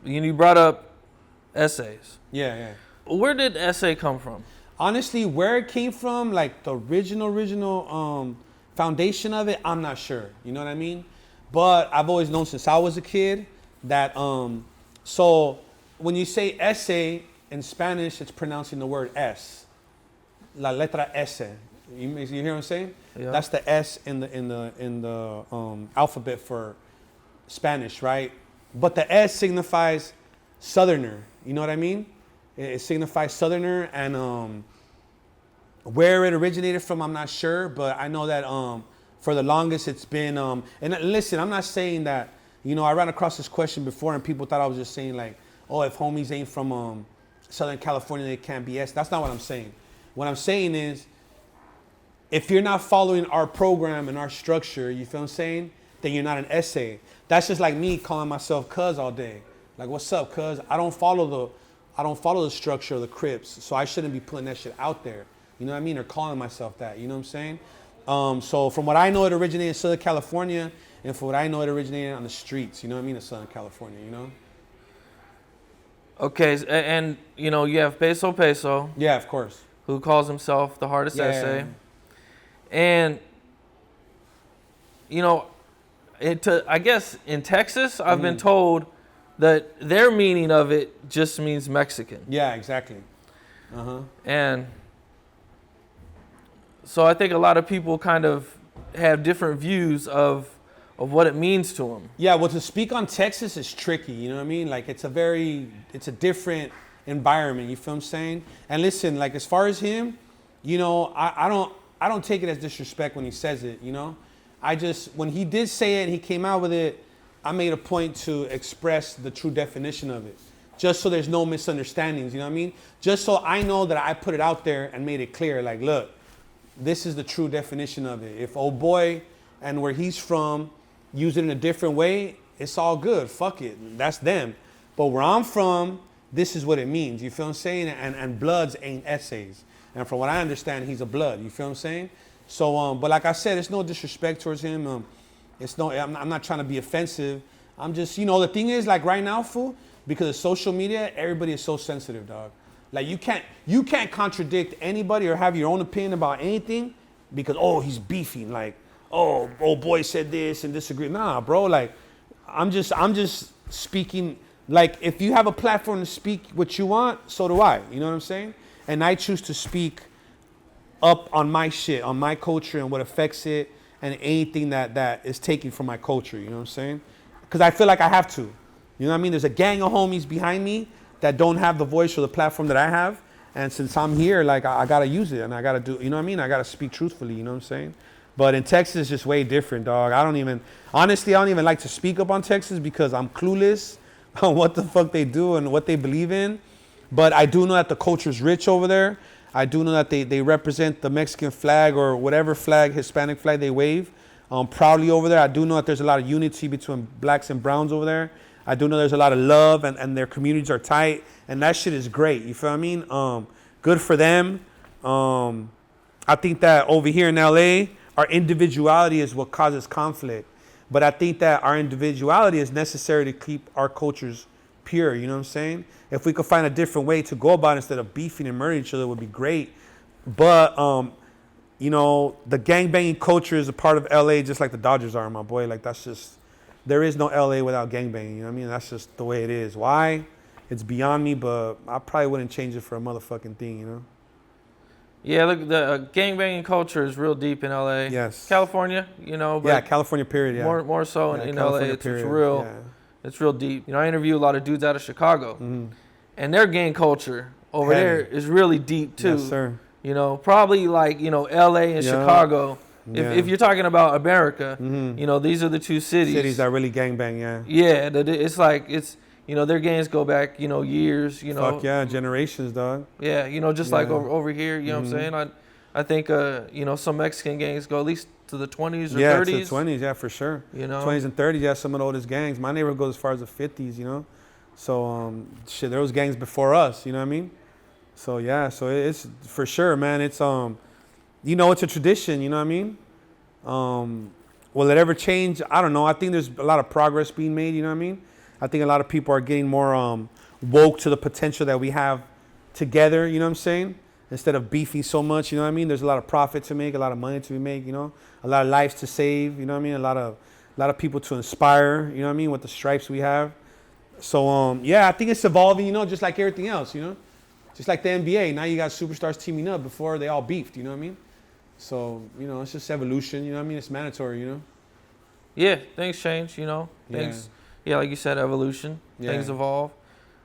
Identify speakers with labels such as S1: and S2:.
S1: You brought up essays.
S2: Yeah.
S1: Where did essay come from?
S2: Honestly, where it came from, like the original foundation of it, I'm not sure. You know what I mean? But I've always known since I was a kid that so when you say essay in Spanish, it's pronouncing the word S. La letra S. You hear what I'm saying?
S1: Yeah.
S2: That's the S in the alphabet for Spanish, right? But the S signifies southerner. You know what I mean? It signifies southerner, and where it originated from, I'm not sure, but I know that for the longest it's been. And listen, I'm not saying that. You know, I ran across this question before, and people thought I was just saying like, oh, if homies ain't from Southern California, they can't be S. That's not what I'm saying. What I'm saying is, if you're not following our program and our structure, you feel what I'm saying, then you're not an essay. That's just like me calling myself cuz all day. Like, what's up, cuz? I don't follow the structure of the Crips, so I shouldn't be putting that shit out there. You know what I mean? Or calling myself that. You know what I'm saying? So from what I know, it originated in Southern California, and from what I know, it originated on the streets. You know what I mean? In Southern California. You know?
S1: Okay, and you know you have Peso.
S2: Yeah, of course.
S1: Who calls himself the hardest essay. And, you know, I guess in Texas, I've been told that their meaning of it just means Mexican.
S2: Yeah, exactly.
S1: And so I think a lot of people kind of have different views of what it means to them.
S2: Yeah, well, to speak on Texas is tricky, you know what I mean? Like, it's a different environment, you feel what I'm saying? And listen, like, as far as him, you know, I don't take it as disrespect when he says it, you know? When he did say it, he came out with it, I made a point to express the true definition of it. Just so there's no misunderstandings, you know what I mean? Just so I know that I put it out there and made it clear, like, look, this is the true definition of it. If old boy and where he's from use it in a different way, it's all good, fuck it, that's them. But where I'm from, this is what it means, you feel what I'm saying? And bloods ain't essays. And from what I understand, he's a blood. You feel what I'm saying? So, but like I said, it's no disrespect towards him. I'm not trying to be offensive. I'm just, you know, the thing is, like right now, fool, because of social media, everybody is so sensitive, dog. Like you can't contradict anybody or have your own opinion about anything because, oh, he's beefing. Like, oh, old boy said this and disagree. Nah, bro. Like, I'm just speaking. Like, if you have a platform to speak what you want, so do I. You know what I'm saying? And I choose to speak up on my shit, on my culture and what affects it and anything that is taken from my culture, you know what I'm saying? Because I feel like I have to. You know what I mean? There's a gang of homies behind me that don't have the voice or the platform that I have. And since I'm here, like, I got to use it and I got to do, you know what I mean? I got to speak truthfully, you know what I'm saying? But in Texas, it's just way different, dog. Honestly, I don't even like to speak up on Texas because I'm clueless on what the fuck they do and what they believe in. But I do know that the culture's rich over there. I do know that they represent the Mexican flag or whatever flag, Hispanic flag they wave proudly over there. I do know that there's a lot of unity between blacks and browns over there. I do know there's a lot of love and their communities are tight. And that shit is great. You feel what I mean? Good for them. I think that over here in LA, our individuality is what causes conflict. But I think that our individuality is necessary to keep our cultures pure, you know what I'm saying? If we could find a different way to go about it instead of beefing and murdering each other, it would be great. But, you know, the gangbanging culture is a part of LA just like the Dodgers are, my boy. Like, that's just, there is no LA without gangbanging, you know what I mean? That's just the way it is. Why? It's beyond me, but I probably wouldn't change it for a motherfucking thing, you know?
S1: Yeah, look, the gangbanging culture is real deep in LA.
S2: Yes.
S1: California, you know. But
S2: yeah, California period, yeah.
S1: More so in LA, it's real.
S2: Yeah.
S1: It's real deep. You know, I interview a lot of dudes out of Chicago, and their gang culture over there is really deep too.
S2: Yes, sir.
S1: You know, probably like, you know, LA and Chicago. If you're talking about America, you know, these are the two cities.
S2: Cities that really gangbang, yeah.
S1: Yeah, it's like, it's, you know, their gangs go back, you know, years, you know.
S2: Fuck yeah, generations, dog.
S1: Yeah, you know, just like over here, you know what I'm saying? I think, you know, some Mexican gangs go at least to the 20s or 30s.
S2: Yeah, to the 20s, yeah, for sure.
S1: You know?
S2: 20s and 30s, yeah, some of the oldest gangs. My neighborhood goes as far as the 50s, you know? So, shit, there was gangs before us, you know what I mean? So, yeah, so it's, for sure, man, it's, you know, it's a tradition, you know what I mean? Will it ever change? I don't know. I think there's a lot of progress being made, you know what I mean? I think a lot of people are getting more woke to the potential that we have together, you know what I'm saying? Instead of beefing so much, you know what I mean? There's a lot of profit to make, a lot of money to be made, you know? A lot of lives to save, you know what I mean? A lot of people to inspire, you know what I mean, with the stripes we have. So yeah, I think it's evolving, you know, just like everything else, you know? Just like the NBA. Now you got superstars teaming up. Before they all beefed, you know what I mean? So, you know, it's just evolution, you know what I mean? It's mandatory, you know?
S1: Yeah, things change, you know. Things, yeah, like you said, evolution.
S2: Yeah.
S1: Things evolve.